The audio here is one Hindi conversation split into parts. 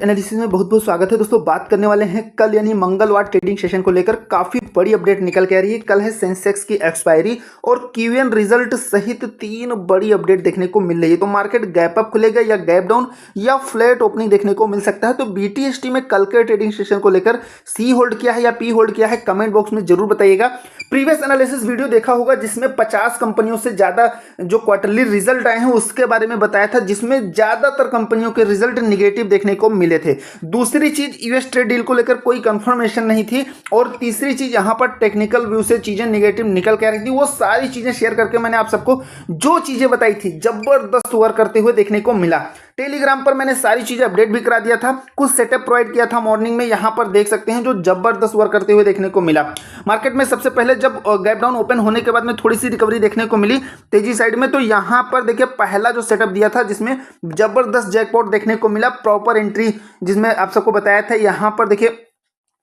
एनालिसिस में बहुत बहुत स्वागत है दोस्तों। बात करने वाले हैं कल यानी मंगलवार ट्रेडिंग सेशन को लेकर काफी बड़ी अपडेट निकल के आ रही है। कल है सेंसेक्स की एक्सपायरी और क्यूएन रिजल्ट सहित 3 बड़ी अपडेट देखने को मिल रही है। तो मार्केट गैप अप खुलेगा या गैप डाउन या फ्लैट ओपनिंग देखने को मिल सकता है। तो बीटीएसटी में कल के ट्रेडिंग सेशन को लेकर सी होल्ड किया है या पी होल्ड किया है, कमेंट बॉक्स में जरूर बताइएगा। प्रीवियस एनालिसिस वीडियो देखा होगा जिसमें 50 कंपनियों से ज्यादा जो क्वार्टरली रिजल्ट आए हैं उसके बारे में बताया था, जिसमें ज्यादातर कंपनियों के रिजल्ट निगेटिव देखने को मिले थे। दूसरी चीज यूएस ट्रेड डील को लेकर कोई कंफर्मेशन नहीं थी और तीसरी चीज यहां पर टेक्निकल व्यू से चीजें निगेटिव निकल के आ रही थी। वो सारी चीजें शेयर करके मैंने आप सबको जो चीजें बताई थी जबरदस्त वर्क करते हुए देखने को मिला। टेलीग्राम पर मैंने सारी चीजें अपडेट भी करा दिया था, कुछ सेटअप प्रोवाइड किया था मॉर्निंग में, यहां पर देख सकते हैं जो जबरदस्त वर्क करते हुए देखने को मिला। मार्केट में सबसे पहले जब गैप डाउन ओपन होने के बाद में थोड़ी सी रिकवरी देखने को मिली तेजी साइड में, तो यहां पर देखिए पहला जो सेटअप दिया था जिसमें जबरदस्त जैकपॉट देखने को मिला, प्रॉपर एंट्री जिसमें आप सबको बताया था। यहां पर देखिए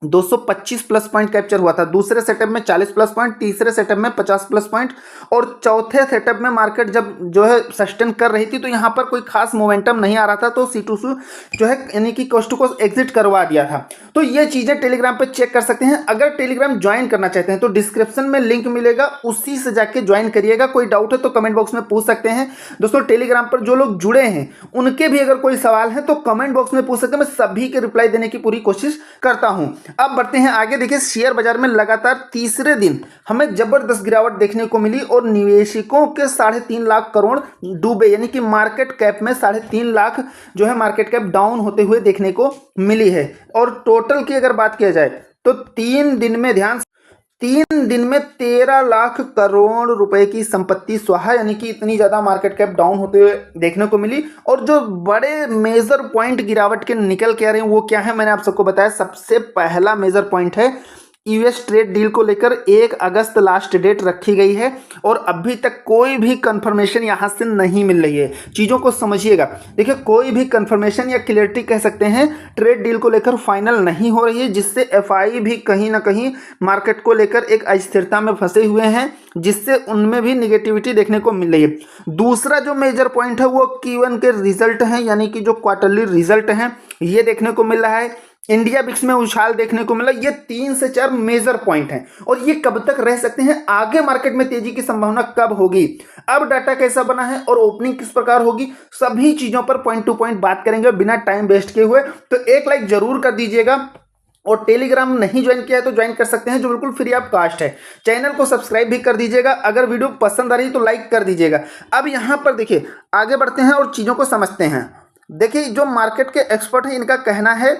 225 प्लस पॉइंट कैप्चर हुआ था, दूसरे सेटअप में 40 प्लस पॉइंट, तीसरे सेटअप में 50 प्लस पॉइंट और चौथे सेटअप में मार्केट जब जो है सस्टेन कर रही थी तो यहां पर कोई खास मोमेंटम नहीं आ रहा था, तो C2C जो है यानी कि कोस्ट टू कोस्ट एग्जिट करवा दिया था। तो ये चीजें टेलीग्राम पे चेक कर सकते हैं। अगर टेलीग्राम ज्वाइन करना चाहते हैं तो डिस्क्रिप्शन में लिंक मिलेगा, उसी से जाके ज्वाइन करिएगा। कोई डाउट है तो कमेंट बॉक्स में पूछ सकते हैं। दोस्तों टेलीग्राम पर जो लोग जुड़े हैं उनके भी अगर कोई सवाल है तो कमेंट बॉक्स में पूछ सकते हैं, मैं सभी के रिप्लाई देने की पूरी कोशिश करता हूं। अब बढ़ते हैं आगे। देखिए शेयर बाजार में लगातार तीसरे दिन हमें जबरदस्त गिरावट देखने को मिली और निवेशकों के 3.5 लाख करोड़ डूबे, यानी कि मार्केट कैप में 3.5 लाख जो है मार्केट कैप डाउन होते हुए देखने को मिली है। और टोटल की अगर बात किया जाए तो 3 दिन में 13 लाख करोड़ रुपए की संपत्ति स्वाहा, यानी कि इतनी ज्यादा मार्केट कैप डाउन होते हुए देखने को मिली। और जो बड़े मेजर पॉइंट गिरावट के निकल के आ रहे हैं वो क्या है, मैंने आप सबको बताया। सबसे पहला मेजर पॉइंट है यूएस ट्रेड डील को लेकर 1 अगस्त लास्ट डेट रखी गई है और अभी तक कोई भी कंफर्मेशन यहां से नहीं मिल रही है। चीज़ों को समझिएगा। देखिए कोई भी कंफर्मेशन या क्लियरिटी कह सकते हैं ट्रेड डील को लेकर फाइनल नहीं हो रही है, जिससे एफआई भी कहीं ना कहीं मार्केट को लेकर एक अस्थिरता में फंसे हुए हैं, जिससे उनमें भी निगेटिविटी देखने को मिल रही है। दूसरा जो मेजर पॉइंट है वो Q1 के रिजल्ट हैं, यानी कि जो क्वार्टरली रिजल्ट हैं ये देखने को मिल रहा है। इंडिया बिक्स में उछाल देखने को मिला। ये 3 से 4 मेजर पॉइंट हैं और ये कब तक रह सकते हैं, आगे मार्केट में तेजी की संभावना कब होगी, अब डाटा कैसा बना है और ओपनिंग किस प्रकार होगी, सभी चीजों पर पॉइंट टू पॉइंट बात करेंगे बिना टाइम वेस्ट किए हुए। तो एक लाइक जरूर कर दीजिएगा और टेलीग्राम नहीं ज्वाइन किया है तो ज्वाइन कर सकते हैं, जो बिल्कुल फ्री ऑफ कास्ट है। चैनल को सब्सक्राइब भी कर दीजिएगा। अगर वीडियो पसंद आ रही है तो लाइक कर दीजिएगा। अब यहां पर देखिए आगे बढ़ते हैं और चीजों को समझते हैं। देखिए जो मार्केट के एक्सपर्ट हैं इनका कहना है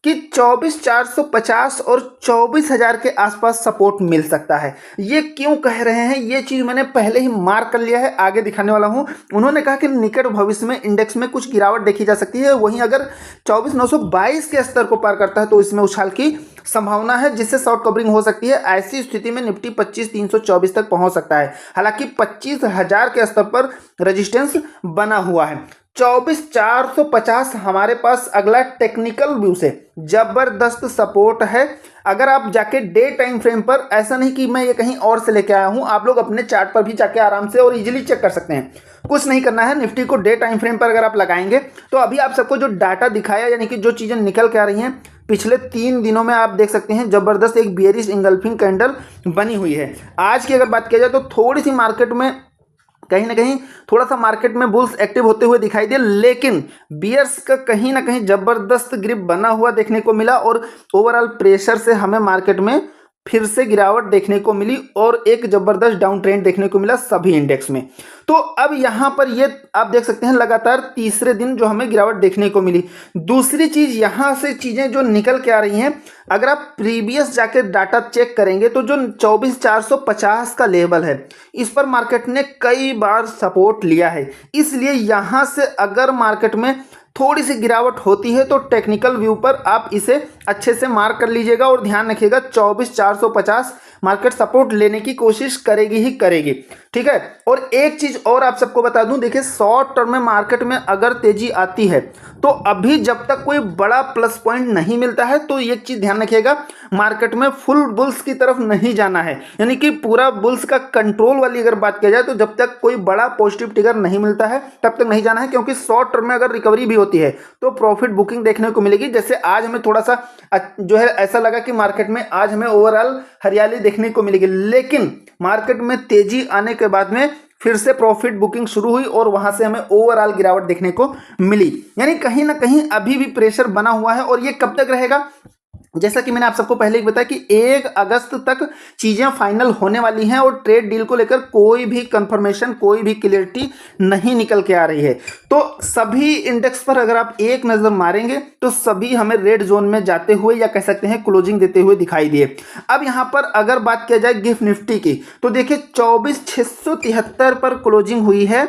कि 24,450 और 24,000 के आसपास सपोर्ट मिल सकता है। ये क्यों कह रहे हैं, ये चीज मैंने पहले ही मार्क कर लिया है, आगे दिखाने वाला हूं। उन्होंने कहा कि निकट भविष्य में इंडेक्स में कुछ गिरावट देखी जा सकती है, वहीं अगर 24,922 के स्तर को पार करता है तो इसमें उछाल की संभावना है, जिससे शॉर्ट कवरिंग हो सकती है। ऐसी स्थिति में निफ्टी 25,324 तक पहुंच सकता है। हालांकि 25,000 के स्तर पर रेजिस्टेंस बना हुआ है। 24,450 हमारे पास अगला टेक्निकल व्यू से जबरदस्त सपोर्ट है। अगर आप जाके डे टाइम फ्रेम पर, ऐसा नहीं कि मैं ये कहीं और से लेके आया हूं, आप लोग अपने चार्ट पर भी जाके आराम से और इजीली चेक कर सकते हैं। कुछ नहीं करना है, निफ्टी को डे टाइम फ्रेम पर अगर आप लगाएंगे तो अभी आप सबको जो डाटा दिखाया, यानी कि जो चीजें निकल के आ रही हैं पिछले 3 दिनों में, आप देख सकते हैं जबरदस्त एक बेयरिश इंगल्फिंग कैंडल बनी हुई है। आज की अगर बात किया जाए तो थोड़ी सी मार्केट में कहीं ना कहीं थोड़ा सा मार्केट में बुल्स एक्टिव होते हुए दिखाई दिए, लेकिन बियर्स का कहीं ना कहीं जबरदस्त ग्रिप बना हुआ देखने को मिला और ओवरऑल प्रेशर से हमें मार्केट में फिर से गिरावट देखने को मिली और एक जबरदस्त डाउन ट्रेंड देखने को मिला सभी इंडेक्स में। तो अब यहां पर ये आप देख सकते हैं लगातार तीसरे दिन जो हमें गिरावट देखने को मिली। दूसरी चीज यहां से चीजें जो निकल के आ रही हैं, अगर आप प्रीवियस जाके डाटा चेक करेंगे तो जो 24,450 का लेवल है इस पर मार्केट ने कई बार सपोर्ट लिया है। इसलिए यहां से अगर मार्केट में थोड़ी सी गिरावट होती है तो टेक्निकल व्यू पर आप इसे अच्छे से मार्क कर लीजिएगा और ध्यान रखिएगा 24,450 मार्केट सपोर्ट लेने की कोशिश करेगी ही करेगी। ठीक है। और एक चीज और आप सबको बता दूं, देखिए शॉर्ट टर्म में मार्केट में अगर तेजी आती है तो अभी जब तक कोई बड़ा प्लस पॉइंट नहीं मिलता है तो एक चीज ध्यान रखिएगा, मार्केट में फुल बुल्स की तरफ नहीं जाना है, यानी कि पूरा बुल्स का कंट्रोल वाली अगर बात किया जाए तो जब तक कोई बड़ा पॉजिटिव ट्रिगर नहीं मिलता है तब तक नहीं जाना है, क्योंकि शॉर्ट टर्म में अगर रिकवरी भी होती है तो प्रॉफिट बुकिंग देखने को मिलेगी। जैसे आज हमें थोड़ा सा जो है ऐसा लगा कि मार्केट में आज हमें ओवरऑल हरियाली देखने को मिलेगी, लेकिन मार्केट में तेजी आने के बाद में फिर से प्रॉफिट बुकिंग शुरू हुई और वहां से हमें ओवरऑल गिरावट देखने को मिली। यानी कहीं ना कहीं अभी भी प्रेशर बना हुआ है और ये कब तक रहेगा, जैसा कि मैंने आप सबको पहले ही बताया कि 1 अगस्त तक चीजें फाइनल होने वाली हैं और ट्रेड डील को लेकर कोई भी कंफर्मेशन, कोई भी क्लियरिटी नहीं निकल के आ रही है। तो सभी इंडेक्स पर अगर आप एक नजर मारेंगे तो सभी हमें रेड जोन में जाते हुए या कह सकते हैं क्लोजिंग देते हुए दिखाई दिए। अब यहां पर अगर बात किया जाए गिफ्ट निफ्टी की तो देखिए 24,673 पर क्लोजिंग हुई है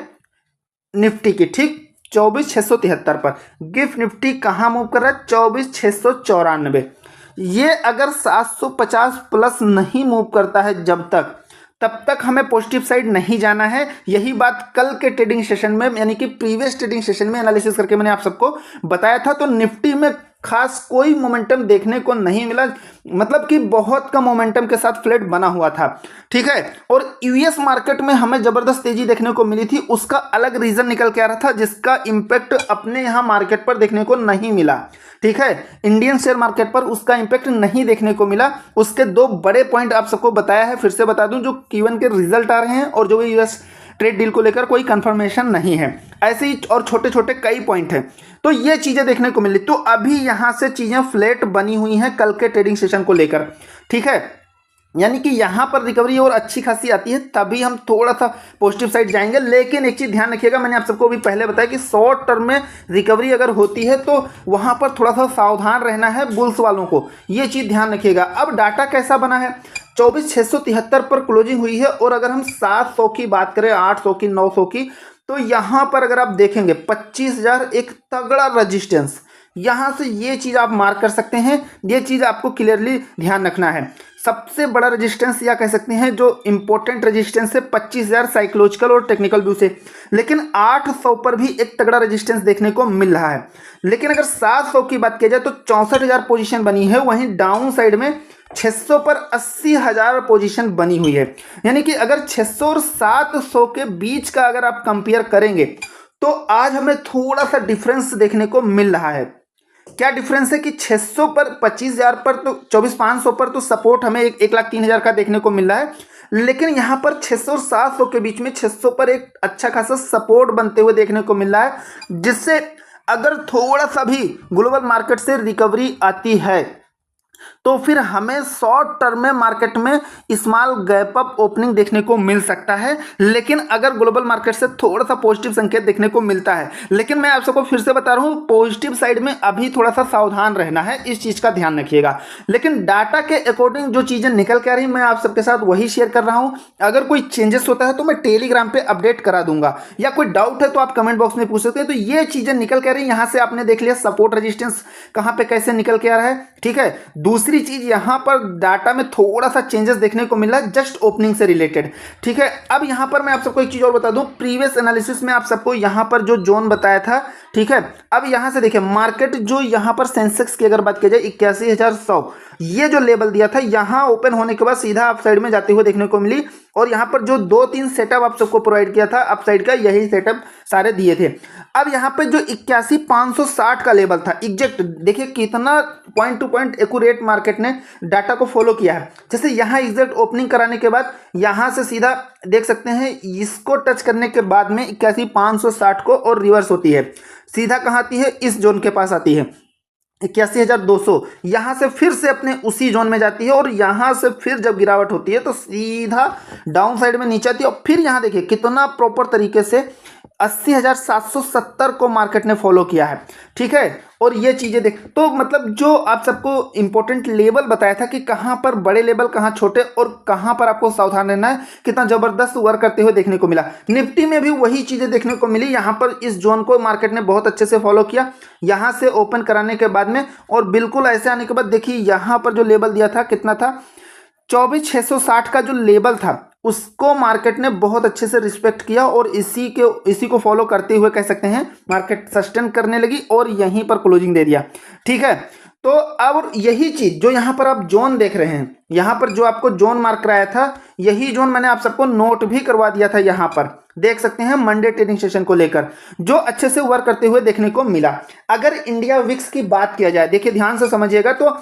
निफ्टी की, ठीक 24,673 पर। गिफ्ट निफ्टी कहां मूव कर रहा है, 24,694। ये अगर 750 प्लस नहीं मूव करता है जब तक, तब तक हमें पॉजिटिव साइड नहीं जाना है। यही बात कल के ट्रेडिंग सेशन में यानी कि प्रीवियस ट्रेडिंग सेशन में एनालिसिस करके मैंने आप सबको बताया था। तो निफ्टी में खास कोई मोमेंटम देखने को नहीं मिला, मतलब कि बहुत कम मोमेंटम के साथ फ्लैट बना हुआ था, ठीक है। और यूएस मार्केट में हमें जबरदस्त तेजी देखने को मिली थी, उसका अलग रीजन निकल के आ रहा था जिसका इंपैक्ट अपने यहाँ मार्केट पर देखने को नहीं मिला, ठीक है। इंडियन शेयर मार्केट पर उसका इंपैक्ट नहीं देखने को मिला। उसके 2 बड़े पॉइंट आप सबको बताया है, फिर से बता दूं, जो Q1 के रिजल्ट आ रहे हैं और जो यूएस ट्रेड डील को लेकर कोई कंफर्मेशन नहीं है, ऐसे ही और छोटे छोटे कई पॉइंट हैं। तो ये चीजें देखने को मिली। तो अभी यहां से चीजें फ्लैट बनी हुई हैं कल के ट्रेडिंग सेशन को लेकर, ठीक है। यानी कि यहां पर रिकवरी और अच्छी खासी आती है तभी हम थोड़ा सा पॉजिटिव साइड जाएंगे। लेकिन एक चीज ध्यान रखिएगा, मैंने आप सबको भी पहले बताया कि शॉर्ट टर्म में रिकवरी अगर होती है तो वहां पर थोड़ा सा सावधान रहना है बुल्स वालों को, ये चीज ध्यान रखिएगा। अब डाटा कैसा बना है, 24,673 पर क्लोजिंग हुई है और अगर हम 700 की बात करें, 800 की, 900 की, तो यहां पर अगर आप देखेंगे 25,000 एक तगड़ा रजिस्टेंस, यहां से ये चीज आप मार्क कर सकते हैं। ये चीज आपको क्लियरली ध्यान रखना है। सबसे बड़ा रेजिस्टेंस या कह सकते हैं जो इंपॉर्टेंट रेजिस्टेंस है 25,000 साइकोलॉजिकल और टेक्निकल व्यू से, लेकिन 800 पर भी एक तगड़ा रेजिस्टेंस देखने को मिल रहा है। लेकिन अगर 700 की बात की जाए तो 64,000 पोजीशन बनी है, वहीं डाउन साइड में 600 पर 80,000 पोजीशन बनी हुई है। यानी कि अगर 600 और 700 के बीच का अगर आप कंपेयर करेंगे तो आज हमें थोड़ा सा डिफरेंस देखने को मिल रहा है। क्या डिफरेंस है कि 600 पर 25,000 पर तो 24,500 पर तो सपोर्ट हमें 1,03,000 का देखने को मिल रहा है, लेकिन यहाँ पर 600 और 700 के बीच में 600 पर एक अच्छा खासा सपोर्ट बनते हुए देखने को मिल रहा है, जिससे अगर थोड़ा सा भी ग्लोबल मार्केट से रिकवरी आती है तो फिर हमें शॉर्ट टर्म में मार्केट में स्मॉल गैप अप ओपनिंग देखने को मिल सकता है। लेकिन अगर ग्लोबल मार्केट से थोड़ा सा पॉजिटिव संकेत देखने को मिलता है, लेकिन मैं आप सबको फिर से बता रहा हूं पॉजिटिव साइड में अभी थोड़ा सा सावधान रहना है, इस चीज का ध्यान रखिएगा। लेकिन डाटा के अकॉर्डिंग जो चीजें निकल के आ रही मैं आप सबके साथ वही शेयर कर रहा हूं। अगर कोई चेंजेस होता है तो मैं टेलीग्राम पे अपडेट करा दूंगा, या कोई डाउट है तो आप कमेंट बॉक्स में पूछ सकते हैं। तो ये चीजें निकल के आ रही, यहां से आपने देख लिया सपोर्ट रेजिस्टेंस कहां पे कैसे निकल के आ रहा है, ठीक है। दूसरी चीज यहां पर डाटा में थोड़ा सा चेंजेस देखने को मिला जस्ट ओपनिंग से रिलेटेड, ठीक है। अब यहां पर मैं आप सबको एक चीज और बता दूं, प्रीवियस एनालिसिस में आप सबको यहां पर जो जोन बताया था, ठीक है। अब यहां से देखिए मार्केट जो यहां पर सेंसेक्स की अगर बात की जाए 81,100 ये जो लेवल दिया था, यहां ओपन होने के बाद सीधा अप साइड में जाते हुए देखने को मिली। और यहां पर जो 2-3 सेटअप आप सबको प्रोवाइड किया था अप साइड का, यही सेटअप सारे दिए थे। अब यहां पे जो 81,560 का लेवल था एग्जैक्ट, देखिए कितना point two point accurate market ने डाटा को फॉलो किया है। जैसे यहां एग्जैक्ट ओपनिंग कराने के बाद यहां से सीधा देख सकते हैं इसको टच करने के बाद में 81,560 को और रिवर्स होती है, सीधा कहां आती है, इस जोन के पास आती है 81,200। यहां से फिर से अपने उसी जोन में जाती है और यहां से फिर जब गिरावट होती है तो सीधा डाउन साइड में नीचे आती है। और फिर यहां देखिए कितना प्रॉपर तरीके से 80,770 को मार्केट ने फॉलो किया है, ठीक है। और ये चीजें देख, तो मतलब जो आप सबको इंपॉर्टेंट लेवल बताया था कि कहां पर बड़े लेवल, कहां छोटे और कहां पर आपको सावधान रहना है, कितना जबरदस्त वर्क करते हुए देखने को मिला। निफ्टी में भी वही चीजें देखने को मिली। यहां पर इस जोन को मार्केट ने बहुत अच्छे से फॉलो किया, यहां से ओपन कराने के बाद में, और बिल्कुल ऐसे आने के बाद देखिए यहां पर जो लेवल दिया था कितना था, 24,660 का जो लेवल था उसको मार्केट ने बहुत अच्छे से रिस्पेक्ट किया और इसी को फॉलो करते हुए कह सकते हैं मार्केट सस्टेन करने लगी और यहीं पर क्लोजिंग दे दिया। ठीक है, तो अब यही चीज जो यहाँ पर आप जोन देख रहे हैं, यहाँ पर जो आपको जोन मार्क कराया था, यही जोन मैंने आप सबको नोट भी करवा दिया था। यहाँ पर देख सकते हैं मंडे ट्रेडिंग सेशन को लेकर जो अच्छे से वर्क करते हुए देखने को मिला। अगर इंडिया विक्स की बात किया जाए, देखिए ध्यान से समझिएगा, तो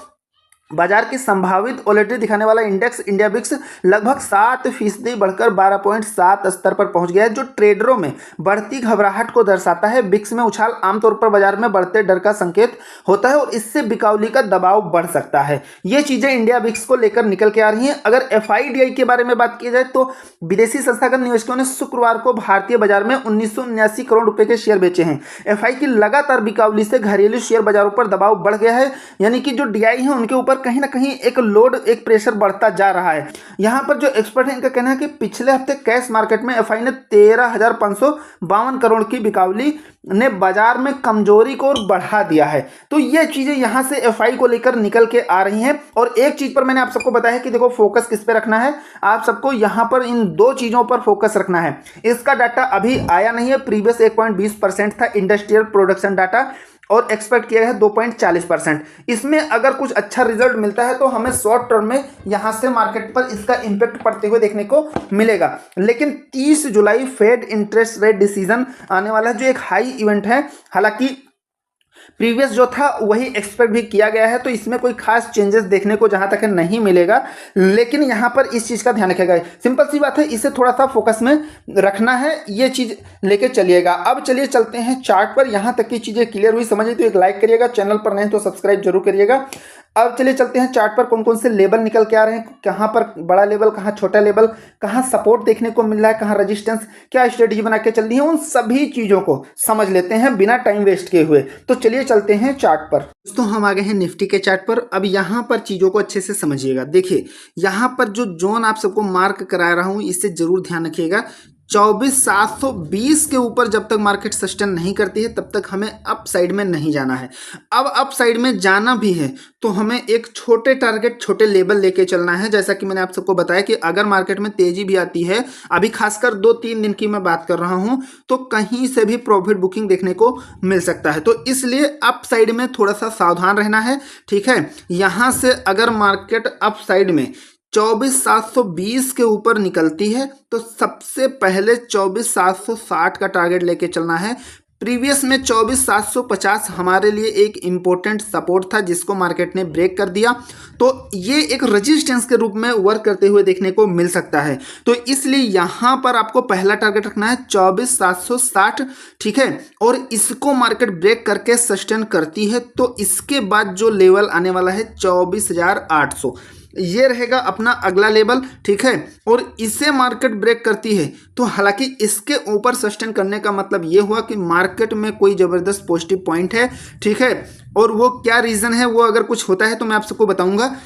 बाजार की संभावित वोलेटिलिटी दिखाने वाला इंडेक्स इंडिया विक्स लगभग 7% बढ़कर 12.7 स्तर पर पहुंच गया है, जो ट्रेडरों में बढ़ती घबराहट को दर्शाता है। विक्स में उछाल आमतौर पर बाजार में बढ़ते डर का संकेत होता है और इससे बिकाउली का दबाव बढ़ सकता है। ये चीजें इंडिया विक्स को लेकर निकल के आ रही हैं। अगर FIDI के बारे में बात की जाए तो विदेशी संस्थागत निवेशकों ने शुक्रवार को भारतीय बाजार में 1979 करोड़ रुपए के शेयर बेचे हैं। FI की लगातार बिकाउली से घरेलू शेयर बाजारों पर दबाव बढ़ गया है, यानी कि जो DI है उनके ऊपर कहीं ना कहीं एक लोड, एक प्रेशर बढ़ता जा रहा है। यहां पर जो एक्सपर्ट है इनका कहना है कि पिछले हफ्ते कैश मार्केट में FI ने 13,552 करोड़ की बिकावली ने बाजार में कमजोरी को और बढ़ा दिया है। तो ये चीजें यहां से FI को लेकर निकल के आ रही हैं। और एक चीज पर मैंने आप सबको बताया कि देखो फोकस किस पे रखना है, आप सबको यहां पर इन दो चीजों पर फोकस रखना है। इसका डाटा अभी आया नहीं है, प्रीवियस 1.20% था इंडस्ट्रियल प्रोडक्शन डाटा और एक्सपेक्ट किया है 2.40%। इसमें अगर कुछ अच्छा रिजल्ट मिलता है तो हमें शॉर्ट टर्म में यहां से मार्केट पर इसका इंपैक्ट पड़ते हुए देखने को मिलेगा। लेकिन 30 जुलाई फेड इंटरेस्ट रेट डिसीजन आने वाला है, जो एक हाई इवेंट है। हालांकि प्रीवियस जो था वही एक्सपेक्ट भी किया गया है, तो इसमें कोई खास चेंजेस देखने को जहां तक नहीं मिलेगा। लेकिन यहां पर इस चीज का ध्यान रखेगा, सिंपल सी बात है, इसे थोड़ा सा फोकस में रखना है, ये चीज लेके चलिएगा। अब चलिए चलते हैं चार्ट पर। यहां तक की चीजें क्लियर हुई, समझिए तो एक लाइक करिएगा, चैनल पर नहीं तो सब्सक्राइब जरूर करिएगा। अब चलिए चलते हैं चार्ट पर कौन कौन से लेवल निकल के आ रहे हैं, कहां पर बड़ा लेवल, कहां छोटा लेवल, कहां सपोर्ट देखने को मिल रहा है, कहां रेजिस्टेंस, क्या स्ट्रेटेजी बना के चल रही है, उन सभी चीजों को समझ लेते हैं बिना टाइम वेस्ट किए हुए। तो चलिए चलते हैं चार्ट पर। दोस्तों हम आ गए हैं निफ्टी के चार्ट पर। अब यहां पर चीजों को अच्छे से समझिएगा। देखिए यहां पर जो जोन आप सबको मार्क करा रहा हूं, इससे जरूर ध्यान रखिएगा। 24,720 के ऊपर जब तक मार्केट सस्टेन नहीं करती है तब तक हमें अप साइड में नहीं जाना है। अब अप साइड में जाना भी है तो हमें एक छोटे टारगेट, छोटे लेवल लेके चलना है। जैसा कि मैंने आप सबको बताया कि अगर मार्केट में तेजी भी आती है, अभी खासकर 2-3 दिन की मैं बात कर रहा हूं, तो कहीं से भी प्रॉफिट बुकिंग देखने को मिल सकता है। तो इसलिए अप साइड में थोड़ा सा सावधान रहना है। ठीक है, यहां से अगर मार्केट अप साइड में 24,720 के ऊपर निकलती है तो सबसे पहले 24,760 का टारगेट लेके चलना है। प्रीवियस में 24,750 हमारे लिए एक इम्पोर्टेंट सपोर्ट था जिसको मार्केट ने ब्रेक कर दिया, तो ये एक रेजिस्टेंस के रूप में वर्क करते हुए देखने को मिल सकता है। तो इसलिए यहां पर आपको पहला टारगेट रखना है 24,760। ठीक है, और इसको मार्केट ब्रेक करके सस्टेन करती है तो इसके बाद जो लेवल आने वाला है 24,800, ये रहेगा अपना अगला लेवल। ठीक है, और इसे मार्केट ब्रेक करती है तो हालांकि इसके ऊपर सस्टेन करने का मतलब ये हुआ कि मार्केट में कोई जबरदस्त पॉजिटिव पॉइंट है। ठीक है, और वो क्या रीजन है, वो अगर कुछ होता है तो मैं आप सबको बताऊंगा।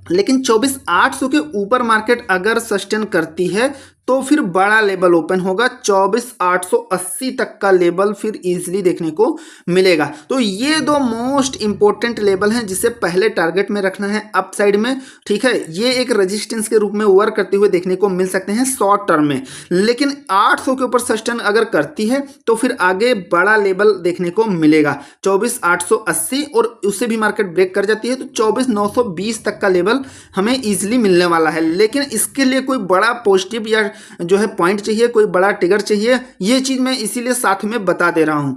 लेकिन 24,800 के ऊपर मार्केट अगर सस्टेन करती है तो फिर बड़ा लेवल ओपन होगा, 24,880 तक का लेवल फिर इजीली देखने को मिलेगा। तो ये दो मोस्ट इंपॉर्टेंट लेवल हैं जिसे पहले टारगेट में रखना है अप साइड में। ठीक है, ये एक रेजिस्टेंस के रूप में वर्क करते हुए देखने को मिल सकते हैं शॉर्ट टर्म में। लेकिन 800 के ऊपर सस्टेन अगर करती है तो फिर आगे बड़ा लेवल देखने को मिलेगा 24,880, और उसे भी मार्केट ब्रेक कर जाती है तो 24,920 तक का लेवल हमें इजीली मिलने वाला है। लेकिन इसके लिए कोई बड़ा पॉजिटिव या जो है पॉइंट चाहिए, कोई बड़ा ट्रिगर चाहिए, ये चीज मैं इसीलिए साथ में बता दे रहा हूं।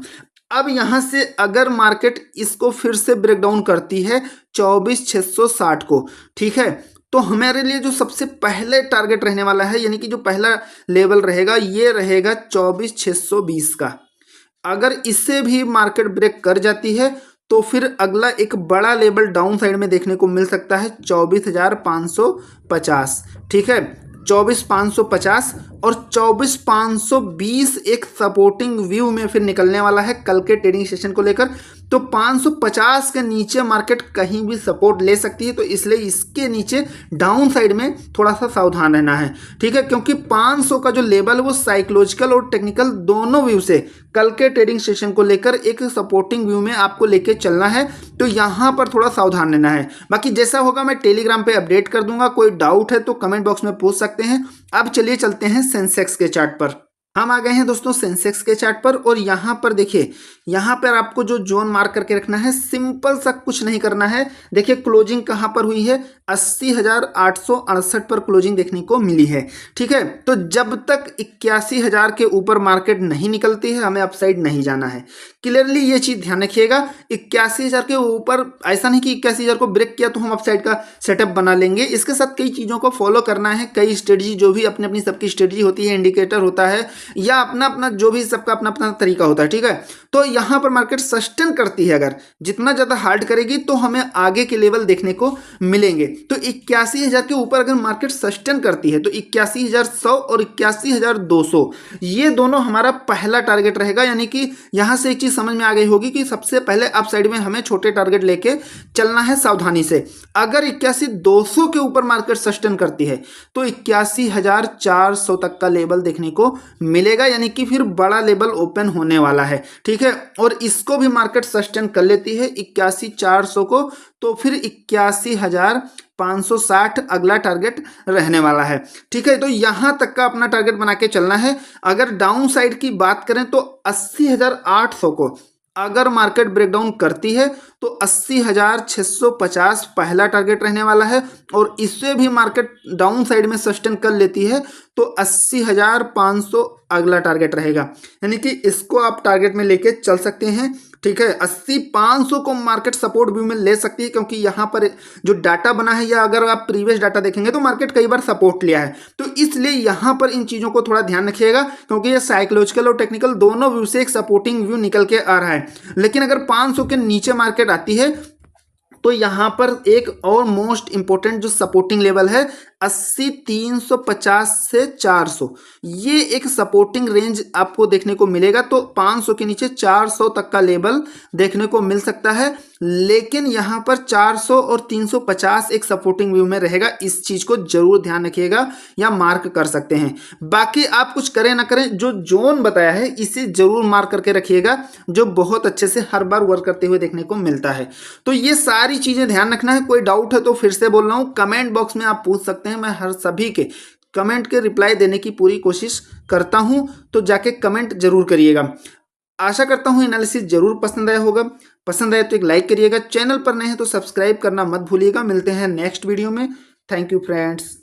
अब यहां से अगर मार्केट इसको फिर से ब्रेक डाउन करती है 24,660 को, ठीक है, तो हमारे लिए जो सबसे पहले टारगेट रहने वाला है, यानी कि जो पहला लेवल रहेगा, ये रहेगा 24,620 का। अगर इससे भी मार्केट ब्रेक कर जाती है तो फिर अगला एक बड़ा लेवल डाउन साइड में देखने को मिल सकता है 24,550। ठीक है, 24,550 और 24,520 एक सपोर्टिंग व्यू में फिर निकलने वाला है कल के ट्रेडिंग सेशन को लेकर। तो 550 के नीचे मार्केट कहीं भी सपोर्ट ले सकती है, तो इसलिए इसके नीचे डाउन साइड में थोड़ा सा सावधान रहना है, ठीक है। क्योंकि 500 का जो लेवल है वो साइकोलॉजिकल और टेक्निकल दोनों व्यू से कल के ट्रेडिंग सेशन को लेकर एक सपोर्टिंग व्यू में आपको लेके चलना है, तो यहां पर थोड़ा सावधान रहना है। बाकी जैसा होगा मैं टेलीग्राम पे अपडेट कर दूंगा, कोई डाउट है तो कमेंट बॉक्स में पूछ सकते हैं। अब चलिए चलते हैं सेंसेक्स के चार्ट पर। हम आ गए हैं दोस्तों सेंसेक्स के चार्ट पर, और यहाँ पर देखिए, यहाँ पर आपको जो जोन मार्क करके रखना है, सिंपल सा कुछ नहीं करना है। देखिए क्लोजिंग कहाँ पर हुई है, 80,868 पर क्लोजिंग देखने को मिली है, ठीक है। तो जब तक 81,000 के ऊपर मार्केट नहीं निकलती है हमें अपसाइड नहीं जाना है। क्लियरली ये चीज ध्यान रखिएगा, 81,000 के ऊपर ऐसा नहीं कि 81,000 को ब्रेक किया तो हम अपसाइड का सेटअप बना लेंगे। इसके साथ कई चीजों को फॉलो करना है, कई स्ट्रेटजी, जो भी अपनी अपनी सबकी स्ट्रेटजी होती है, इंडिकेटर होता है, या अपना अपना जो भी सबका अपना अपना तरीका होता है, ठीक है। तो यहां पर मार्केट सस्टेन करती है, अगर जितना ज्यादा हार्ड करेगी तो हमें आगे के लेवल देखने को मिलेंगे। तो 81,000 के ऊपर अगर मार्केट सस्टेन करती है तो 81,100 और 81,200 ये दोनों हमारा पहला टारगेट रहेगा। यानी कि यहां से एक चीज समझ में आ गई होगी कि सबसे पहले अप साइड में हमें छोटे टारगेट लेके चलना है सावधानी से। अगर 81,200 के ऊपर मार्केट सस्टेन करती है तो 81,400 तक का लेवल देखने को मिलेगा, यानी कि फिर बड़ा लेवल ओपन होने वाला है, ठीक है। और इसको भी मार्केट सस्टेन कर लेती है 81,400 को, तो फिर 81,560 अगला टारगेट रहने वाला है, ठीक है। तो यहां तक का अपना टारगेट बना के चलना है। अगर डाउन साइड की बात करें तो 80,800 को अगर मार्केट ब्रेकडाउन करती है तो 80,650 पहला टारगेट रहने वाला है, और इससे भी मार्केट डाउन साइड में सस्टेन कर लेती है तो 80,500 अगला टारगेट रहेगा। यानी कि इसको आप टारगेट में लेके चल सकते हैं, ठीक है। 80,500 को मार्केट सपोर्ट व्यू में ले सकती है, क्योंकि यहाँ पर जो डाटा बना है, या अगर आप प्रीवियस डाटा देखेंगे तो मार्केट कई बार सपोर्ट लिया है, तो इसलिए यहाँ पर इन चीज़ों को थोड़ा ध्यान रखिएगा, क्योंकि ये साइकोलॉजिकल और टेक्निकल दोनों व्यू से एक सपोर्टिंग व्यू निकल के आ रहा है। लेकिन अगर 500 के नीचे मार्केट आती है तो यहां पर एक और मोस्ट इंपोर्टेंट जो सपोर्टिंग लेवल है 80,350 से 400, ये एक सपोर्टिंग रेंज आपको देखने को मिलेगा। तो 500 के नीचे 400 तक का लेवल देखने को मिल सकता है, लेकिन यहां पर 400 और 350 एक सपोर्टिंग व्यू में रहेगा। इस चीज को जरूर ध्यान रखिएगा या मार्क कर सकते हैं। बाकी आप कुछ करें ना करें, जो जोन बताया है इसे जरूर मार्क करके रखिएगा, जो बहुत अच्छे से हर बार वर्क करते हुए देखने को मिलता है। तो ये सारी चीजें ध्यान रखना है। कोई डाउट है तो फिर से बोल रहा हूं, कमेंट बॉक्स में आप पूछ सकते हैं, मैं हर सभी के कमेंट के रिप्लाई देने की पूरी कोशिश करता हूं, तो जाके कमेंट जरूर करिएगा। आशा करता हूं एनालिसिस जरूर पसंद आया होगा। पसंद आया तो एक लाइक करिएगा, चैनल पर नए हैं तो सब्सक्राइब करना मत भूलिएगा। मिलते हैं नेक्स्ट वीडियो में। Thank you friends.